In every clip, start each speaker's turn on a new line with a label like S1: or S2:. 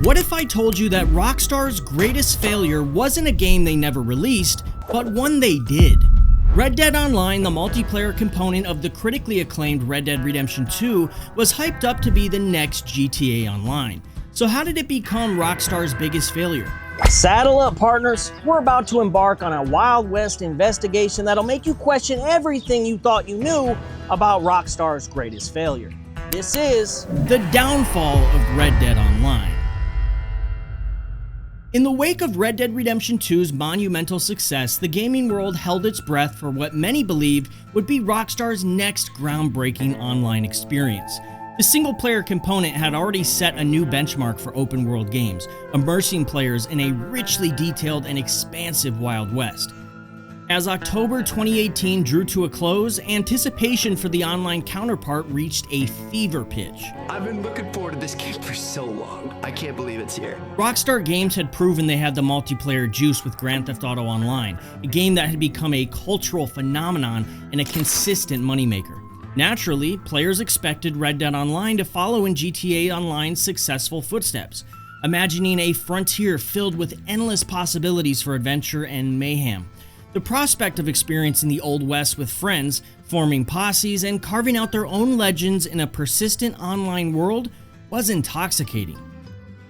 S1: What if I told you that Rockstar's greatest failure wasn't a game they never released, but one they did? Red Dead Online, the multiplayer component of the critically acclaimed Red Dead Redemption 2, was hyped up to be the next GTA Online. So how did it become Rockstar's biggest failure?
S2: Saddle up, partners. We're about to embark on a Wild West investigation that'll make you question everything you thought you knew about Rockstar's greatest failure. This is
S1: the downfall of Red Dead Online. In the wake of Red Dead Redemption 2's monumental success, the gaming world held its breath for what many believed would be Rockstar's next groundbreaking online experience. The single-player component had already set a new benchmark for open-world games, immersing players in a richly detailed and expansive Wild West. As October 2018 drew to a close, anticipation for the online counterpart reached a fever pitch.
S3: I've been looking forward to this game for so long. I can't believe it's here.
S1: Rockstar Games had proven they had the multiplayer juice with Grand Theft Auto Online, a game that had become a cultural phenomenon and a consistent moneymaker. Naturally, players expected Red Dead Online to follow in GTA Online's successful footsteps, imagining a frontier filled with endless possibilities for adventure and mayhem. The prospect of experiencing the Old West with friends, forming posses, and carving out their own legends in a persistent online world was intoxicating.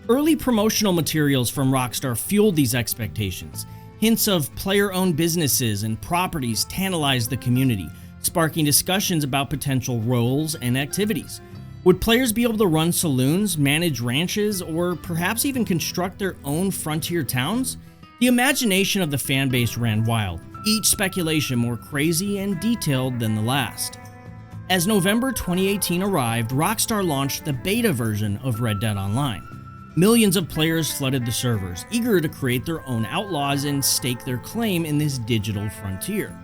S1: Early promotional materials from Rockstar fueled these expectations. Hints of player-owned businesses and properties tantalized the community, sparking discussions about potential roles and activities. Would players be able to run saloons, manage ranches, or perhaps even construct their own frontier towns? The imagination of the fanbase ran wild, each speculation more crazy and detailed than the last. As November 2018 arrived, Rockstar launched the beta version of Red Dead Online. Millions of players flooded the servers, eager to create their own outlaws and stake their claim in this digital frontier.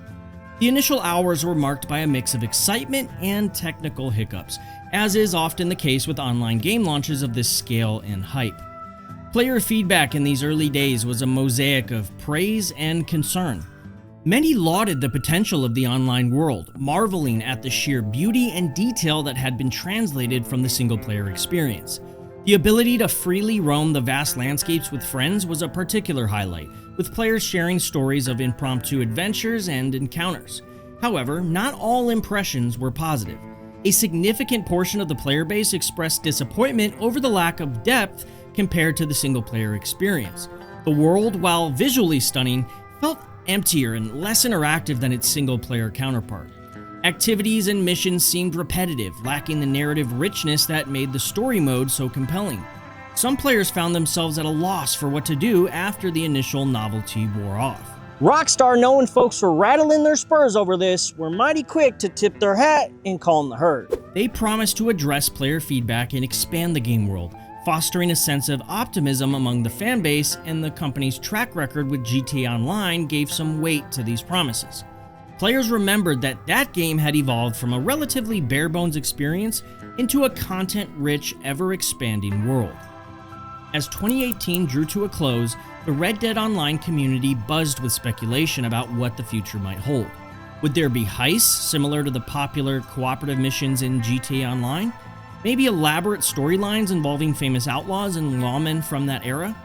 S1: The initial hours were marked by a mix of excitement and technical hiccups, as is often the case with online game launches of this scale and hype. Player feedback in these early days was a mosaic of praise and concern. Many lauded the potential of the online world, marveling at the sheer beauty and detail that had been translated from the single-player experience. The ability to freely roam the vast landscapes with friends was a particular highlight, with players sharing stories of impromptu adventures and encounters. However, not all impressions were positive. A significant portion of the player base expressed disappointment over the lack of depth compared to the single-player experience. The world, while visually stunning, felt emptier and less interactive than its single-player counterpart. Activities and missions seemed repetitive, lacking the narrative richness that made the story mode so compelling. Some players found themselves at a loss for what to do after the initial novelty wore off.
S2: Rockstar, knowing folks were rattling their spurs over this, were mighty quick to tip their hat and calm the herd.
S1: They promised to address player feedback and expand the game world, fostering a sense of optimism among the fanbase, and the company's track record with GTA Online gave some weight to these promises. Players remembered that that game had evolved from a relatively bare-bones experience into a content-rich, ever-expanding world. As 2018 drew to a close, the Red Dead Online community buzzed with speculation about what the future might hold. Would there be heists similar to the popular cooperative missions in GTA Online? Maybe elaborate storylines involving famous outlaws and lawmen from that era?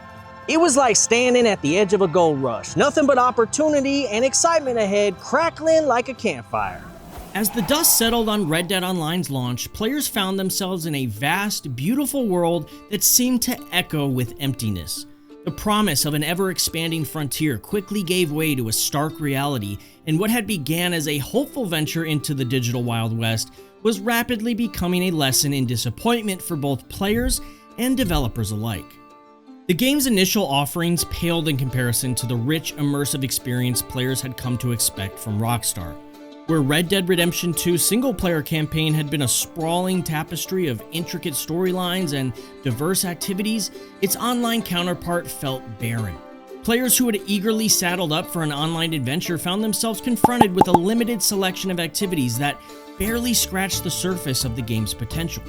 S2: It was like standing at the edge of a gold rush. Nothing but opportunity and excitement ahead, crackling like a campfire.
S1: As the dust settled on Red Dead Online's launch, players found themselves in a vast, beautiful world that seemed to echo with emptiness. The promise of an ever-expanding frontier quickly gave way to a stark reality, and what had began as a hopeful venture into the digital Wild West was rapidly becoming a lesson in disappointment for both players and developers alike. The game's initial offerings paled in comparison to the rich, immersive experience players had come to expect from Rockstar. Where Red Dead Redemption 2's single-player campaign had been a sprawling tapestry of intricate storylines and diverse activities, its online counterpart felt barren. Players who had eagerly saddled up for an online adventure found themselves confronted with a limited selection of activities that barely scratched the surface of the game's potential.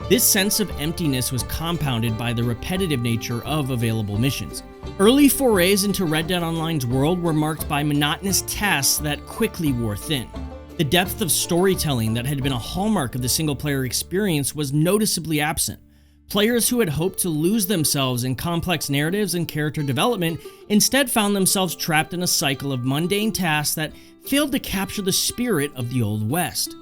S1: This sense of emptiness was compounded by the repetitive nature of available missions. Early forays into Red Dead Online's world were marked by monotonous tasks that quickly wore thin. The depth of storytelling that had been a hallmark of the single-player experience was noticeably absent. Players who had hoped to lose themselves in complex narratives and character development instead found themselves trapped in a cycle of mundane tasks that failed to capture the spirit of the Old West.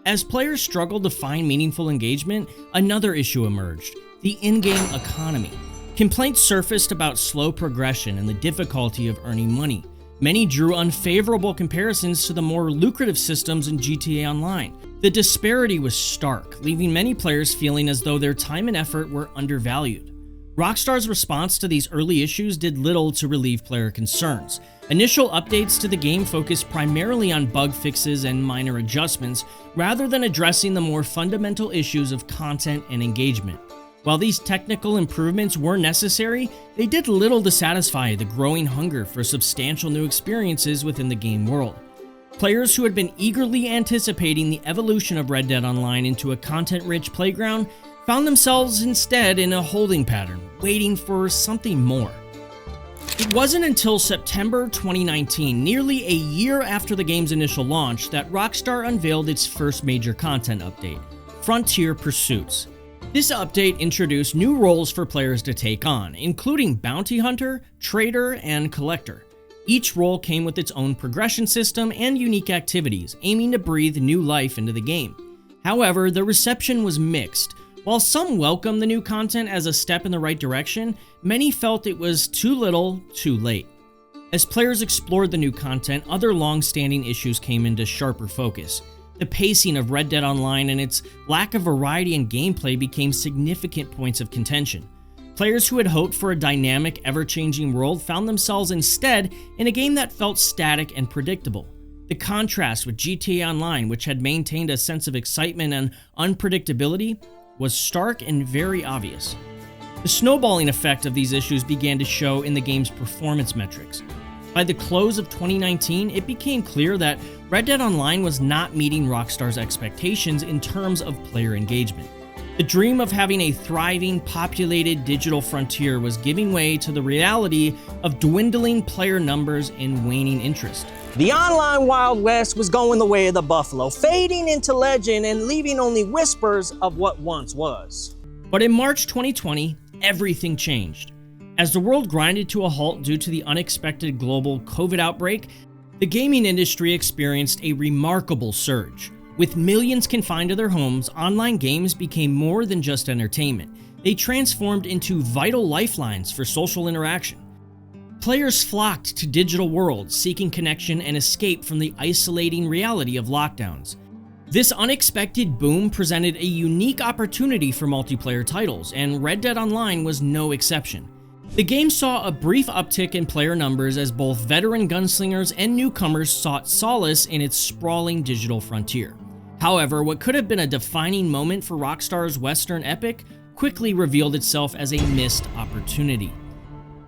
S1: As players struggled to find meaningful engagement, another issue emerged: the in-game economy. Complaints surfaced about slow progression and the difficulty of earning money. Many drew unfavorable comparisons to the more lucrative systems in GTA Online. The disparity was stark, leaving many players feeling as though their time and effort were undervalued. Rockstar's response to these early issues did little to relieve player concerns. Initial updates to the game focused primarily on bug fixes and minor adjustments, rather than addressing the more fundamental issues of content and engagement. While these technical improvements were necessary, they did little to satisfy the growing hunger for substantial new experiences within the game world. Players who had been eagerly anticipating the evolution of Red Dead Online into a content-rich playground found themselves instead in a holding pattern, waiting for something more. It wasn't until September 2019, nearly a year after the game's initial launch, that Rockstar unveiled its first major content update, Frontier Pursuits. This update introduced new roles for players to take on, including Bounty Hunter, Trader, and Collector. Each role came with its own progression system and unique activities, aiming to breathe new life into the game. However, the reception was mixed. While some welcomed the new content as a step in the right direction, many felt it was too little, too late. As players explored the new content, other long-standing issues came into sharper focus. The pacing of Red Dead Online and its lack of variety in gameplay became significant points of contention. Players who had hoped for a dynamic, ever-changing world found themselves instead in a game that felt static and predictable. The contrast with GTA Online, which had maintained a sense of excitement and unpredictability, was stark and very obvious. The snowballing effect of these issues began to show in the game's performance metrics. By the close of 2019, it became clear that Red Dead Online was not meeting Rockstar's expectations in terms of player engagement. The dream of having a thriving, populated digital frontier was giving way to the reality of dwindling player numbers and waning interest.
S2: The online Wild West was going the way of the buffalo, fading into legend and leaving only whispers of what once was.
S1: But in March 2020, everything changed. As the world grinded to a halt due to the unexpected global COVID outbreak, the gaming industry experienced a remarkable surge. With millions confined to their homes, online games became more than just entertainment. They transformed into vital lifelines for social interaction. Players flocked to digital worlds, seeking connection and escape from the isolating reality of lockdowns. This unexpected boom presented a unique opportunity for multiplayer titles, and Red Dead Online was no exception. The game saw a brief uptick in player numbers as both veteran gunslingers and newcomers sought solace in its sprawling digital frontier. However, what could have been a defining moment for Rockstar's Western epic quickly revealed itself as a missed opportunity.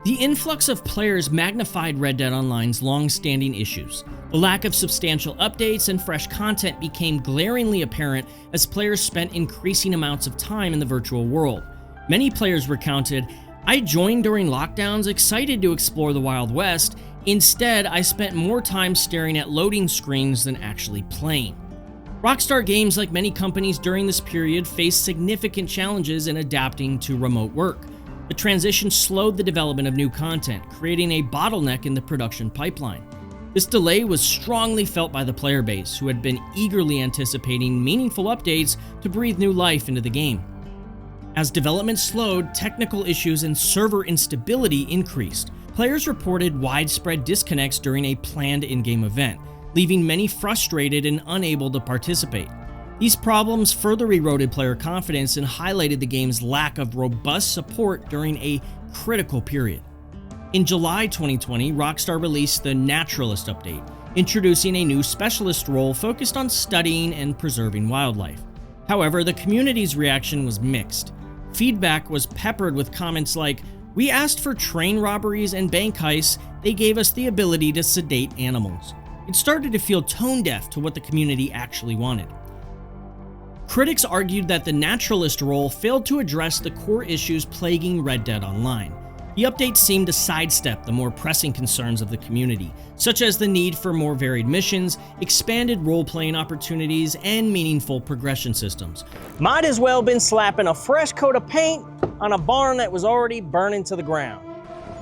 S1: The influx of players magnified Red Dead Online's long-standing issues. The lack of substantial updates and fresh content became glaringly apparent as players spent increasing amounts of time in the virtual world. Many players recounted, "I joined during lockdowns excited to explore the Wild West. Instead, I spent more time staring at loading screens than actually playing." Rockstar Games, like many companies during this period, faced significant challenges in adapting to remote work. The transition slowed the development of new content, creating a bottleneck in the production pipeline. This delay was strongly felt by the player base, who had been eagerly anticipating meaningful updates to breathe new life into the game. As development slowed, technical issues and server instability increased. Players reported widespread disconnects during a planned in-game event, leaving many frustrated and unable to participate. These problems further eroded player confidence and highlighted the game's lack of robust support during a critical period. In July 2020, Rockstar released the Naturalist update, introducing a new specialist role focused on studying and preserving wildlife. However, the community's reaction was mixed. Feedback was peppered with comments like, "We asked for train robberies and bank heists, they gave us the ability to sedate animals." It started to feel tone-deaf to what the community actually wanted. Critics argued that the Naturalist role failed to address the core issues plaguing Red Dead Online. The updates seemed to sidestep the more pressing concerns of the community, such as the need for more varied missions, expanded role-playing opportunities, and meaningful progression systems.
S2: Might as well been slapping a fresh coat of paint on a barn that was already burning to the ground.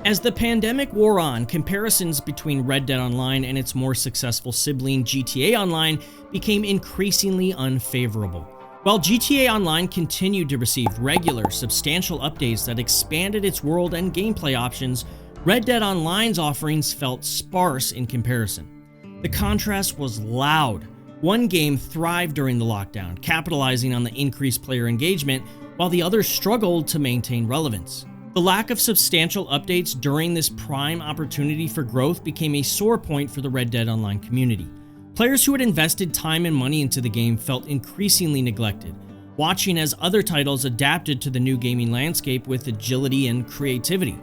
S1: As the pandemic wore on, comparisons between Red Dead Online and its more successful sibling GTA Online became increasingly unfavorable. While GTA Online continued to receive regular, substantial updates that expanded its world and gameplay options, Red Dead Online's offerings felt sparse in comparison. The contrast was loud. One game thrived during the lockdown, capitalizing on the increased player engagement, while the other struggled to maintain relevance. The lack of substantial updates during this prime opportunity for growth became a sore point for the Red Dead Online community. Players who had invested time and money into the game felt increasingly neglected, watching as other titles adapted to the new gaming landscape with agility and creativity.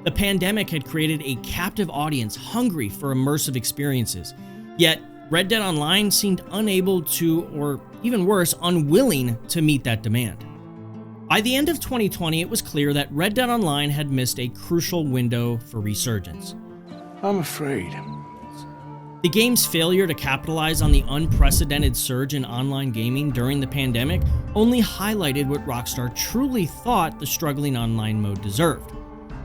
S1: The pandemic had created a captive audience hungry for immersive experiences, yet Red Dead Online seemed unable to, or even worse, unwilling to meet that demand. By the end of 2020, it was clear that Red Dead Online had missed a crucial window for resurgence.
S4: I'm afraid.
S1: The game's failure to capitalize on the unprecedented surge in online gaming during the pandemic only highlighted what Rockstar truly thought the struggling online mode deserved.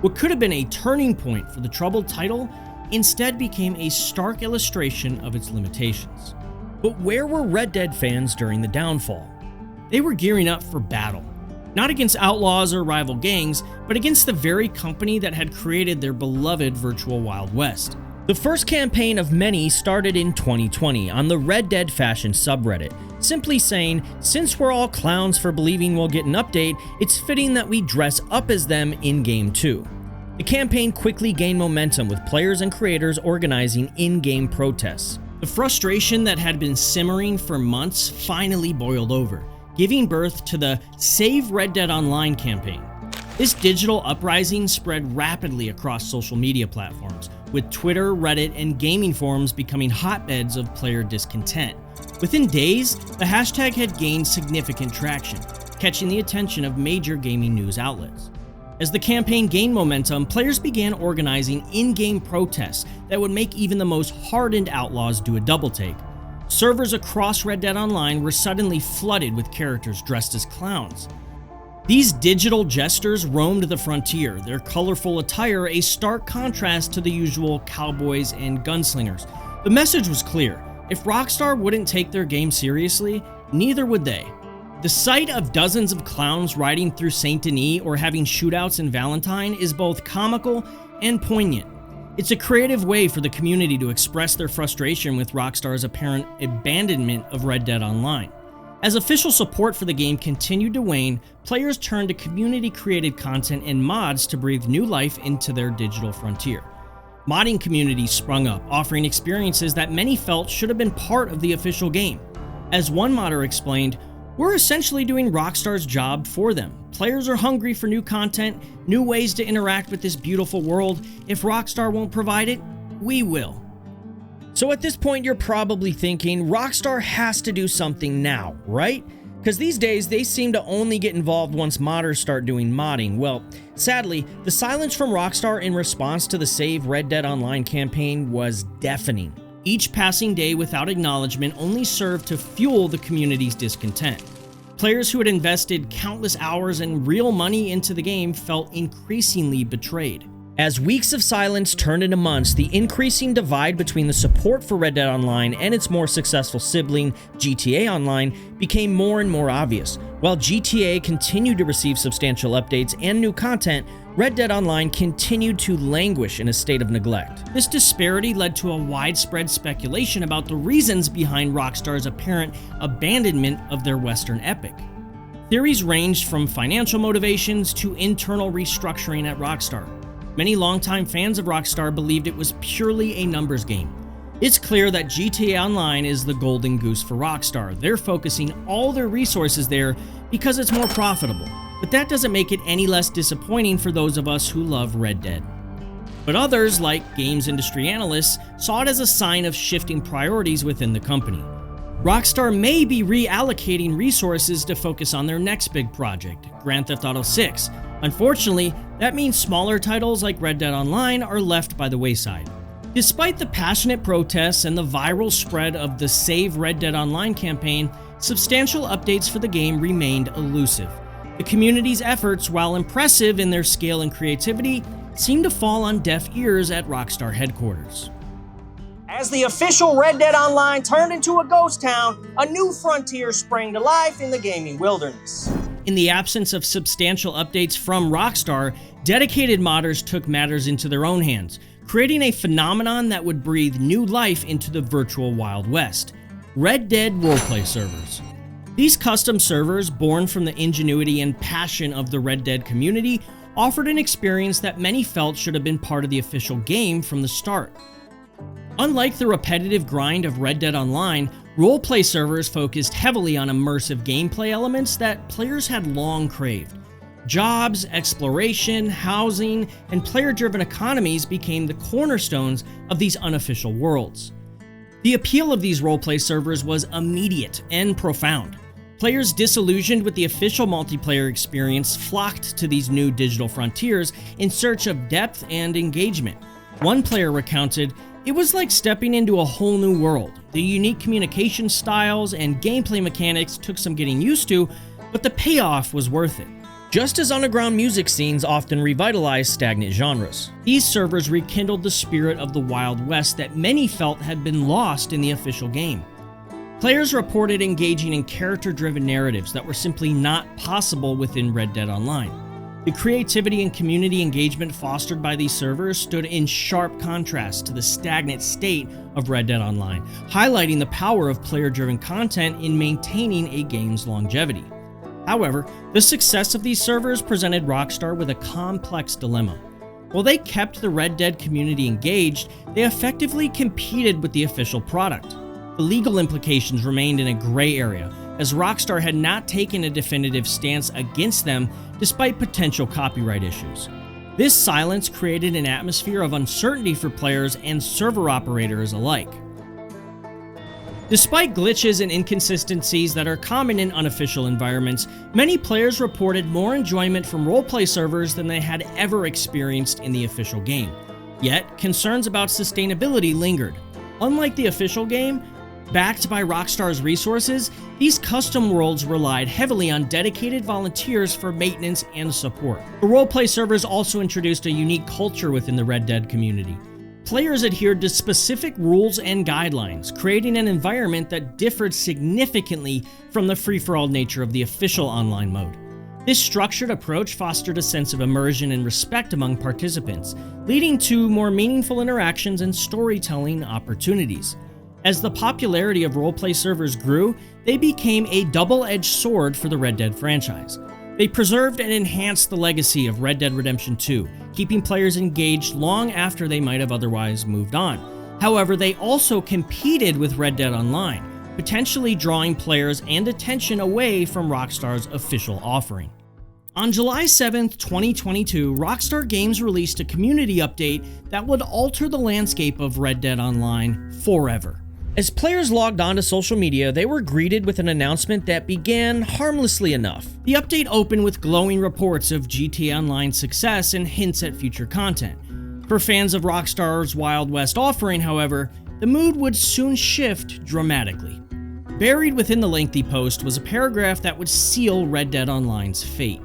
S1: What could have been a turning point for the troubled title instead became a stark illustration of its limitations. But where were Red Dead fans during the downfall? They were gearing up for battle. Not against outlaws or rival gangs, but against the very company that had created their beloved virtual Wild West. The first campaign of many started in 2020 on the Red Dead Fashion subreddit, simply saying, "Since we're all clowns for believing we'll get an update, it's fitting that we dress up as them in-game too." The campaign quickly gained momentum with players and creators organizing in-game protests. The frustration that had been simmering for months finally boiled over, giving birth to the Save Red Dead Online campaign. This digital uprising spread rapidly across social media platforms, with Twitter, Reddit, and gaming forums becoming hotbeds of player discontent. Within days, the hashtag had gained significant traction, catching the attention of major gaming news outlets. As the campaign gained momentum, players began organizing in-game protests that would make even the most hardened outlaws do a double-take. Servers across Red Dead Online were suddenly flooded with characters dressed as clowns. These digital jesters roamed the frontier, their colorful attire a stark contrast to the usual cowboys and gunslingers. The message was clear: if Rockstar wouldn't take their game seriously, neither would they. The sight of dozens of clowns riding through Saint Denis or having shootouts in Valentine is both comical and poignant. It's a creative way for the community to express their frustration with Rockstar's apparent abandonment of Red Dead Online. As official support for the game continued to wane, players turned to community-created content and mods to breathe new life into their digital frontier. Modding communities sprung up, offering experiences that many felt should have been part of the official game. As one modder explained, "We're essentially doing Rockstar's job for them. Players are hungry for new content, new ways to interact with this beautiful world. If Rockstar won't provide it, we will." So at this point, you're probably thinking, Rockstar has to do something now, right? Because these days, they seem to only get involved once modders start doing modding. Well, sadly, the silence from Rockstar in response to the Save Red Dead Online campaign was deafening. Each passing day without acknowledgement only served to fuel the community's discontent. Players who had invested countless hours and real money into the game felt increasingly betrayed. As weeks of silence turned into months, the increasing divide between the support for Red Dead Online and its more successful sibling, GTA Online, became more and more obvious. While GTA continued to receive substantial updates and new content, Red Dead Online continued to languish in a state of neglect. This disparity led to a widespread speculation about the reasons behind Rockstar's apparent abandonment of their Western epic. Theories ranged from financial motivations to internal restructuring at Rockstar. Many longtime fans of Rockstar believed it was purely a numbers game. It's clear that GTA Online is the golden goose for Rockstar. They're focusing all their resources there because it's more profitable. But that doesn't make it any less disappointing for those of us who love Red Dead. But others, like games industry analysts, saw it as a sign of shifting priorities within the company. Rockstar may be reallocating resources to focus on their next big project, Grand Theft Auto 6. Unfortunately, That means smaller titles like Red Dead Online are left by the wayside. Despite the passionate protests and the viral spread of the Save Red Dead Online campaign, substantial updates for the game remained elusive. The community's efforts, while impressive in their scale and creativity, seemed to fall on deaf ears at Rockstar headquarters.
S2: As the official Red Dead Online turned into a ghost town, a new frontier sprang to life in the gaming wilderness.
S1: In the absence of substantial updates from Rockstar, dedicated modders took matters into their own hands, creating a phenomenon that would breathe new life into the virtual Wild West: Red Dead roleplay servers. These custom servers, born from the ingenuity and passion of the Red Dead community, offered an experience that many felt should have been part of the official game from the start. Unlike the repetitive grind of Red Dead Online, roleplay servers focused heavily on immersive gameplay elements that players had long craved. Jobs, exploration, housing, and player-driven economies became the cornerstones of these unofficial worlds. The appeal of these roleplay servers was immediate and profound. Players disillusioned with the official multiplayer experience flocked to these new digital frontiers in search of depth and engagement. One player recounted, "It was like stepping into a whole new world. The unique communication styles and gameplay mechanics took some getting used to, but the payoff was worth it." Just as underground music scenes often revitalize stagnant genres, these servers rekindled the spirit of the Wild West that many felt had been lost in the official game. Players reported engaging in character-driven narratives that were simply not possible within Red Dead Online. The creativity and community engagement fostered by these servers stood in sharp contrast to the stagnant state of Red Dead Online, highlighting the power of player-driven content in maintaining a game's longevity. However, the success of these servers presented Rockstar with a complex dilemma. While they kept the Red Dead community engaged, they effectively competed with the official product. The legal implications remained in a gray area, as Rockstar had not taken a definitive stance against them despite potential copyright issues. This silence created an atmosphere of uncertainty for players and server operators alike. Despite glitches and inconsistencies that are common in unofficial environments, many players reported more enjoyment from roleplay servers than they had ever experienced in the official game. Yet, concerns about sustainability lingered. Unlike the official game, backed by Rockstar's resources, these custom worlds relied heavily on dedicated volunteers for maintenance and support. The roleplay servers also introduced a unique culture within the Red Dead community. Players adhered to specific rules and guidelines, creating an environment that differed significantly from the free-for-all nature of the official online mode. This structured approach fostered a sense of immersion and respect among participants, leading to more meaningful interactions and storytelling opportunities. As the popularity of roleplay servers grew, they became a double-edged sword for the Red Dead franchise. They preserved and enhanced the legacy of Red Dead Redemption 2, keeping players engaged long after they might have otherwise moved on. However, they also competed with Red Dead Online, potentially drawing players and attention away from Rockstar's official offering. On July 7th, 2022, Rockstar Games released a community update that would alter the landscape of Red Dead Online forever. As players logged onto social media, they were greeted with an announcement that began harmlessly enough. The update opened with glowing reports of GTA Online's success and hints at future content. For fans of Rockstar's Wild West offering, however, the mood would soon shift dramatically. Buried within the lengthy post was a paragraph that would seal Red Dead Online's fate.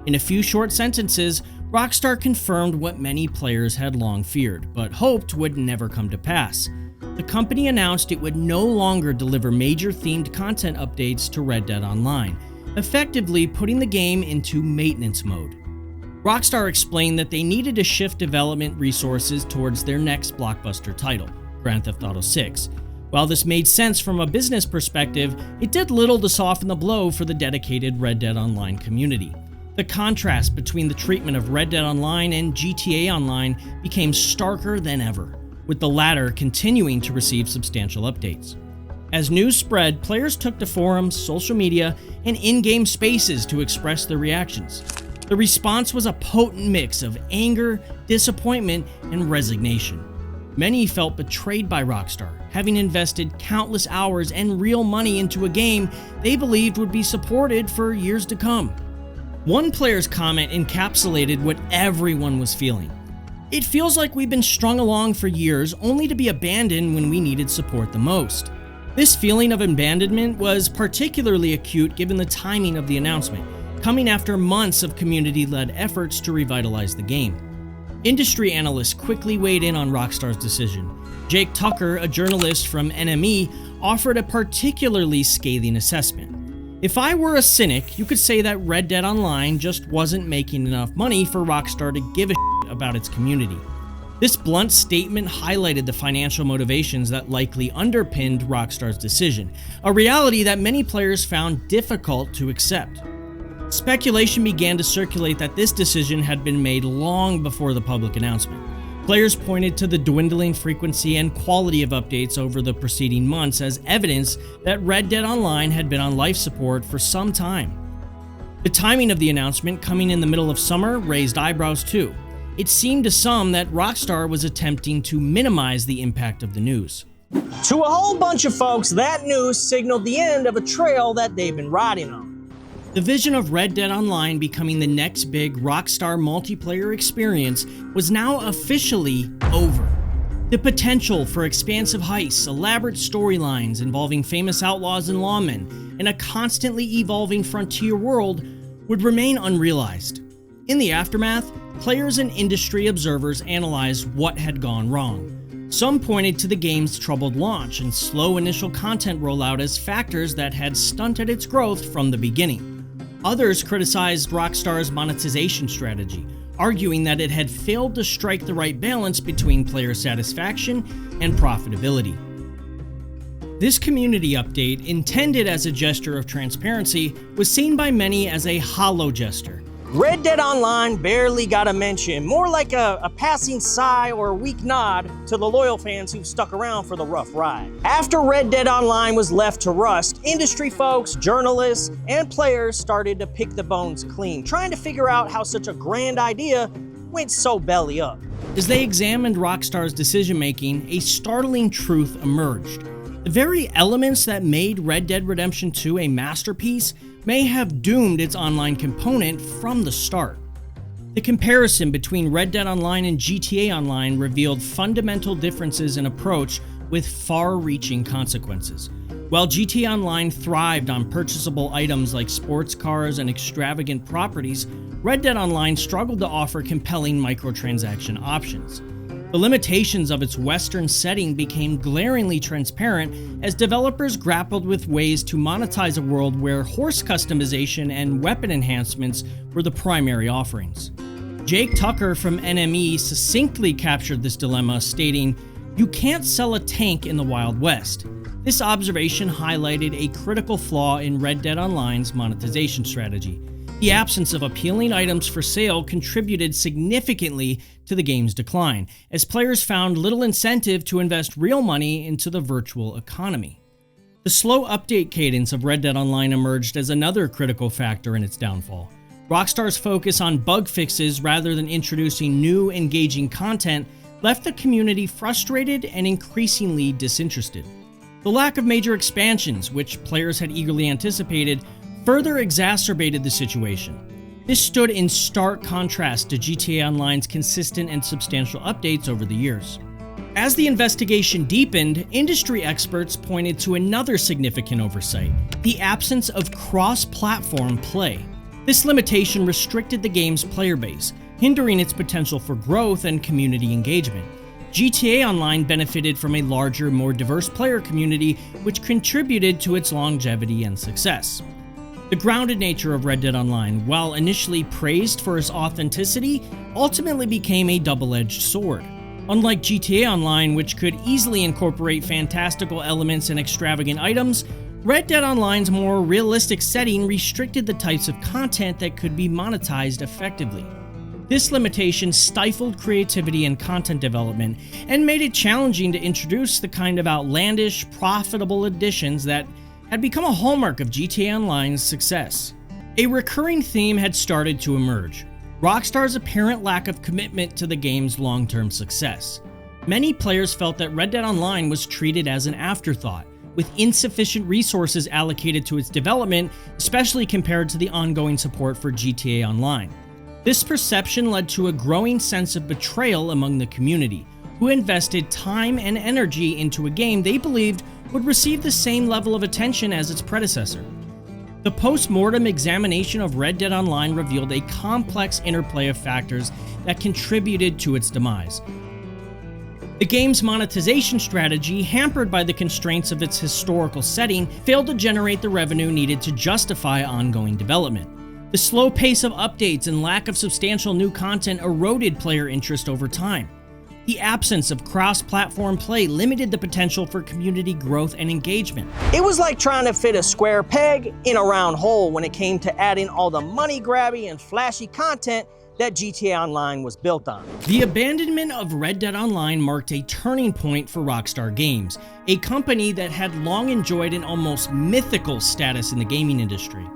S1: In a few short sentences, Rockstar confirmed what many players had long feared, but hoped would never come to pass. The company announced it would no longer deliver major themed content updates to Red Dead Online, effectively putting the game into maintenance mode. Rockstar explained that they needed to shift development resources towards their next blockbuster title, Grand Theft Auto 6. While this made sense from a business perspective, it did little to soften the blow for the dedicated Red Dead Online community. The contrast between the treatment of Red Dead Online and GTA Online became starker than ever, with the latter continuing to receive substantial updates. As news spread, players took to forums, social media, and in-game spaces to express their reactions. The response was a potent mix of anger, disappointment, and resignation. Many felt betrayed by Rockstar, having invested countless hours and real money into a game they believed would be supported for years to come. One player's comment encapsulated what everyone was feeling. "It feels like we've been strung along for years only to be abandoned when we needed support the most." This feeling of abandonment was particularly acute given the timing of the announcement, coming after months of community-led efforts to revitalize the game. Industry analysts quickly weighed in on Rockstar's decision. Jake Tucker, a journalist from NME, offered a particularly scathing assessment. "If I were a cynic, you could say that Red Dead Online just wasn't making enough money for Rockstar to give a shit about its community." This blunt statement highlighted the financial motivations that likely underpinned Rockstar's decision, a reality that many players found difficult to accept. Speculation began to circulate that this decision had been made long before the public announcement. Players pointed to the dwindling frequency and quality of updates over the preceding months as evidence that Red Dead Online had been on life support for some time. The timing of the announcement, coming in the middle of summer, raised eyebrows too. It seemed to some that Rockstar was attempting to minimize the impact of the news.
S2: To a whole bunch of folks, that news signaled the end of a trail that they've been riding on.
S1: The vision of Red Dead Online becoming the next big Rockstar multiplayer experience was now officially over. The potential for expansive heists, elaborate storylines involving famous outlaws and lawmen, and a constantly evolving frontier world would remain unrealized. In the aftermath, players and industry observers analyzed what had gone wrong. Some pointed to the game's troubled launch and slow initial content rollout as factors that had stunted its growth from the beginning. Others criticized Rockstar's monetization strategy, arguing that it had failed to strike the right balance between player satisfaction and profitability. This community update, intended as a gesture of transparency, was seen by many as a hollow gesture.
S2: Red Dead Online barely got a mention, more like a passing sigh or a weak nod to the loyal fans who've stuck around for the rough ride. After Red Dead Online was left to rust, industry folks, journalists, and players started to pick the bones clean, trying to figure out how such a grand idea went so belly up.
S1: As they examined Rockstar's decision-making, a startling truth emerged. The very elements that made Red Dead Redemption 2 a masterpiece may have doomed its online component from the start. The comparison between Red Dead Online and GTA Online revealed fundamental differences in approach with far-reaching consequences. While GTA Online thrived on purchasable items like sports cars and extravagant properties, Red Dead Online struggled to offer compelling microtransaction options. The limitations of its Western setting became glaringly transparent as developers grappled with ways to monetize a world where horse customization and weapon enhancements were the primary offerings. Jake Tucker from NME succinctly captured this dilemma, stating, "You can't sell a tank in the Wild West." This observation highlighted a critical flaw in Red Dead Online's monetization strategy. The absence of appealing items for sale contributed significantly to the game's decline, as players found little incentive to invest real money into the virtual economy. The slow update cadence of Red Dead Online emerged as another critical factor in its downfall. Rockstar's focus on bug fixes rather than introducing new, engaging content left the community frustrated and increasingly disinterested. The lack of major expansions, which players had eagerly anticipated, further exacerbated the situation. This stood in stark contrast to GTA Online's consistent and substantial updates over the years. As the investigation deepened, industry experts pointed to another significant oversight: the absence of cross-platform play. This limitation restricted the game's player base, hindering its potential for growth and community engagement. GTA Online benefited from a larger, more diverse player community, which contributed to its longevity and success. The grounded nature of Red Dead Online, while initially praised for its authenticity, ultimately became a double-edged sword. Unlike GTA Online, which could easily incorporate fantastical elements and extravagant items, Red Dead Online's more realistic setting restricted the types of content that could be monetized effectively. This limitation stifled creativity and content development and made it challenging to introduce the kind of outlandish, profitable additions that had become a hallmark of GTA Online's success. A recurring theme had started to emerge: Rockstar's apparent lack of commitment to the game's long-term success. Many players felt that Red Dead Online was treated as an afterthought, with insufficient resources allocated to its development, especially compared to the ongoing support for GTA Online. This perception led to a growing sense of betrayal among the community, who invested time and energy into a game they believed would receive the same level of attention as its predecessor. The post-mortem examination of Red Dead Online revealed a complex interplay of factors that contributed to its demise. The game's monetization strategy, hampered by the constraints of its historical setting, failed to generate the revenue needed to justify ongoing development. The slow pace of updates and lack of substantial new content eroded player interest over time. The absence of cross-platform play limited the potential for community growth and engagement.
S2: It was like trying to fit a square peg in a round hole when it came to adding all the money-grabby and flashy content that GTA Online was built on.
S1: The abandonment of Red Dead Online marked a turning point for Rockstar Games, a company that had long enjoyed an almost mythical status in the gaming industry.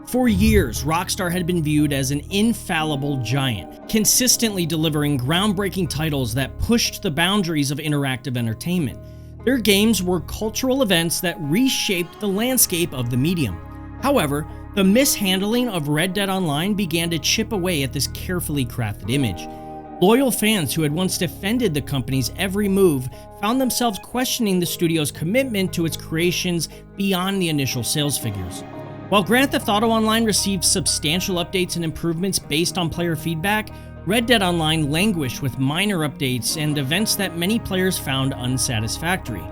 S1: For years, Rockstar had been viewed as an infallible giant, consistently delivering groundbreaking titles that pushed the boundaries of interactive entertainment. Their games were cultural events that reshaped the landscape of the medium. However, the mishandling of Red Dead Online began to chip away at this carefully crafted image. Loyal fans who had once defended the company's every move found themselves questioning the studio's commitment to its creations beyond the initial sales figures. While Grand Theft Auto Online received substantial updates and improvements based on player feedback, Red Dead Online languished with minor updates and events that many players found unsatisfactory.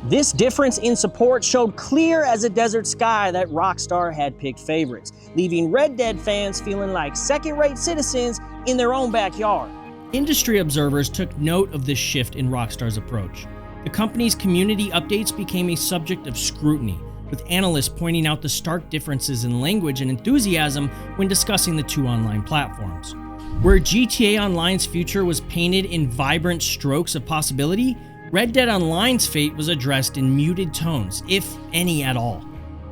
S2: This difference in support showed clear as a desert sky that Rockstar had picked favorites, leaving Red Dead fans feeling like second-rate citizens in their own backyard.
S1: Industry observers took note of this shift in Rockstar's approach. The company's community updates became a subject of scrutiny, with analysts pointing out the stark differences in language and enthusiasm when discussing the two online platforms. Where GTA Online's future was painted in vibrant strokes of possibility, Red Dead Online's fate was addressed in muted tones, if any at all.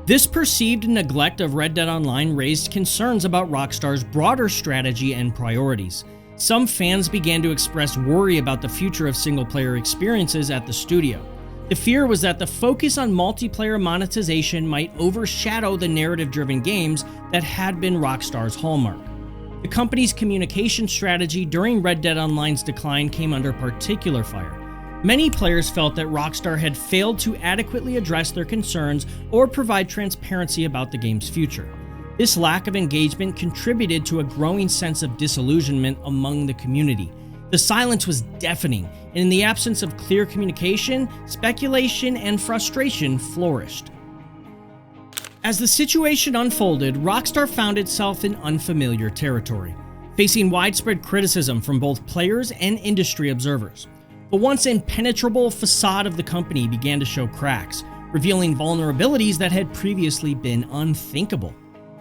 S1: This perceived neglect of Red Dead Online raised concerns about Rockstar's broader strategy and priorities. Some fans began to express worry about the future of single-player experiences at the studio. The fear was that the focus on multiplayer monetization might overshadow the narrative-driven games that had been Rockstar's hallmark. The company's communication strategy during Red Dead Online's decline came under particular fire. Many players felt that Rockstar had failed to adequately address their concerns or provide transparency about the game's future. This lack of engagement contributed to a growing sense of disillusionment among the community. The silence was deafening, and in the absence of clear communication, speculation and frustration flourished. As the situation unfolded, Rockstar found itself in unfamiliar territory, facing widespread criticism from both players and industry observers. The once impenetrable facade of the company began to show cracks, revealing vulnerabilities that had previously been unthinkable.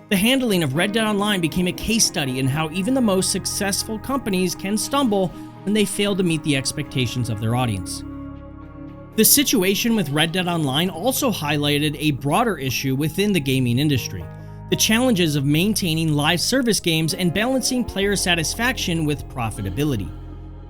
S1: The handling of Red Dead Online became a case study in how even the most successful companies can stumble when they fail to meet the expectations of their audience. The situation with Red Dead Online also highlighted a broader issue within the gaming industry: the challenges of maintaining live service games and balancing player satisfaction with profitability.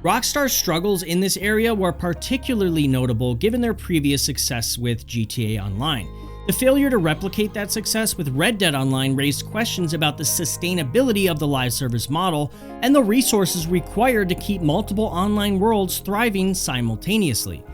S1: Rockstar's struggles in this area were particularly notable given their previous success with GTA Online. The failure to replicate that success with Red Dead Online raised questions about the sustainability of the live service model and the resources required to keep multiple online worlds thriving simultaneously.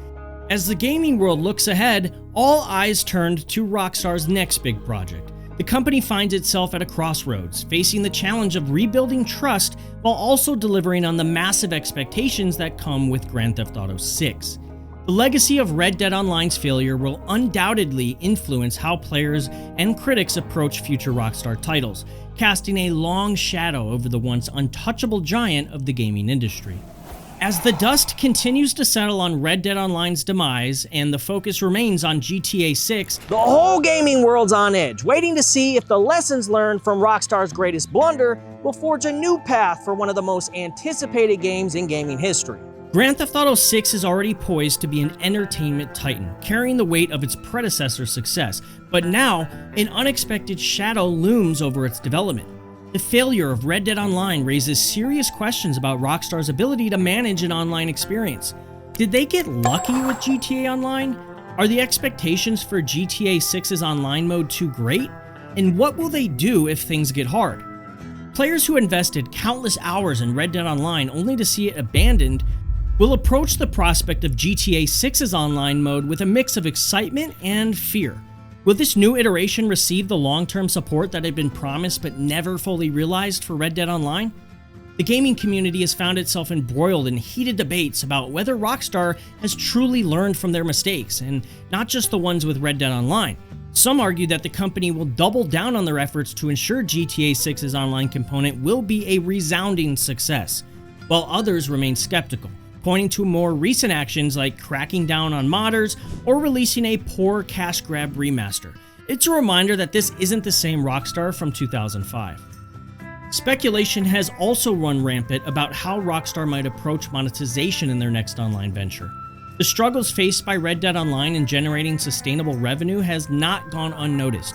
S1: As the gaming world looks ahead, all eyes turned to Rockstar's next big project. The company finds itself at a crossroads, facing the challenge of rebuilding trust while also delivering on the massive expectations that come with Grand Theft Auto 6. The legacy of Red Dead Online's failure will undoubtedly influence how players and critics approach future Rockstar titles, casting a long shadow over the once untouchable giant of the gaming industry. As the dust continues to settle on Red Dead Online's demise and the focus remains on GTA 6,
S2: the whole gaming world's on edge, waiting to see if the lessons learned from Rockstar's greatest blunder will forge a new path for one of the most anticipated games in gaming history.
S1: Grand Theft Auto 6 is already poised to be an entertainment titan, carrying the weight of its predecessor's success, but now an unexpected shadow looms over its development. The failure of Red Dead Online raises serious questions about Rockstar's ability to manage an online experience. Did they get lucky with GTA Online? Are the expectations for GTA 6's online mode too great? And what will they do if things get hard? Players who invested countless hours in Red Dead Online only to see it abandoned will approach the prospect of GTA 6's online mode with a mix of excitement and fear. Will this new iteration receive the long-term support that had been promised but never fully realized for Red Dead Online? The gaming community has found itself embroiled in heated debates about whether Rockstar has truly learned from their mistakes, and not just the ones with Red Dead Online. Some argue that the company will double down on their efforts to ensure GTA 6's online component will be a resounding success, while others remain skeptical, pointing to more recent actions like cracking down on modders or releasing a poor cash grab remaster. It's a reminder that this isn't the same Rockstar from 2005. Speculation has also run rampant about how Rockstar might approach monetization in their next online venture. The struggles faced by Red Dead Online in generating sustainable revenue has not gone unnoticed.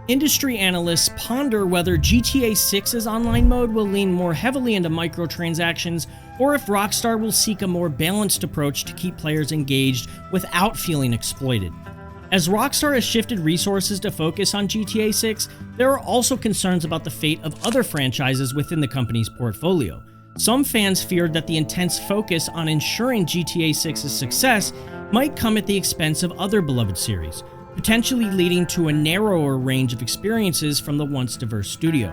S1: Industry analysts ponder whether GTA 6's online mode will lean more heavily into microtransactions, or if Rockstar will seek a more balanced approach to keep players engaged without feeling exploited. As Rockstar has shifted resources to focus on GTA 6, there are also concerns about the fate of other franchises within the company's portfolio. Some fans feared that the intense focus on ensuring GTA 6's success might come at the expense of other beloved series, potentially leading to a narrower range of experiences from the once diverse studio.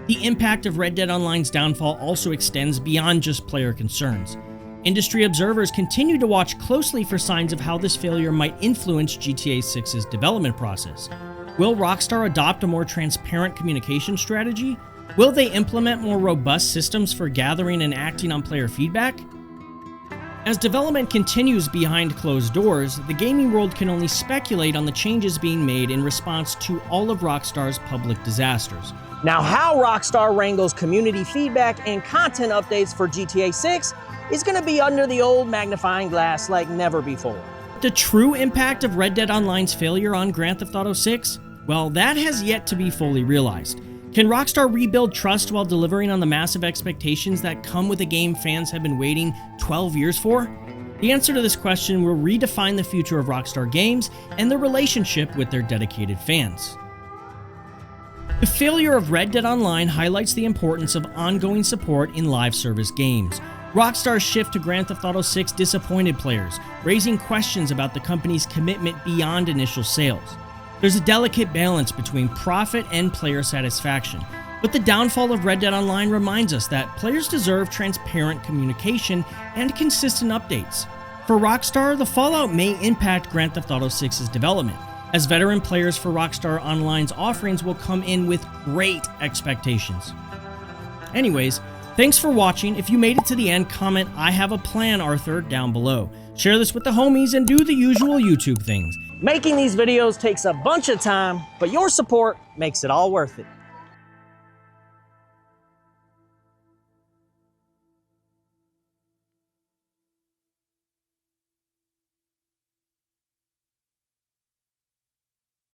S1: The impact of Red Dead Online's downfall also extends beyond just player concerns. Industry observers continue to watch closely for signs of how this failure might influence GTA 6's development process. Will Rockstar adopt a more transparent communication strategy? Will they implement more robust systems for gathering and acting on player feedback? As development continues behind closed doors, the gaming world can only speculate on the changes being made in response to all of Rockstar's public disasters.
S2: Now, how Rockstar wrangles community feedback and content updates for GTA 6 is going to be under the old magnifying glass like never before.
S1: The true impact of Red Dead Online's failure on Grand Theft Auto 6? Well, that has yet to be fully realized. Can Rockstar rebuild trust while delivering on the massive expectations that come with a game fans have been waiting 12 years for? The answer to this question will redefine the future of Rockstar games and their relationship with their dedicated fans. The failure of Red Dead Online highlights the importance of ongoing support in live service games. Rockstar's shift to Grand Theft Auto 6 disappointed players, raising questions about the company's commitment beyond initial sales. There's a delicate balance between profit and player satisfaction, but the downfall of Red Dead Online reminds us that players deserve transparent communication and consistent updates. For Rockstar, the fallout may impact Grand Theft Auto 6's development, as veteran players for Rockstar Online's offerings will come in with great expectations. Anyways, thanks for watching. If you made it to the end, comment "I have a plan, Arthur" down below. Share this with the homies and do the usual YouTube things.
S2: Making these videos takes a bunch of time, but your support makes it all worth it.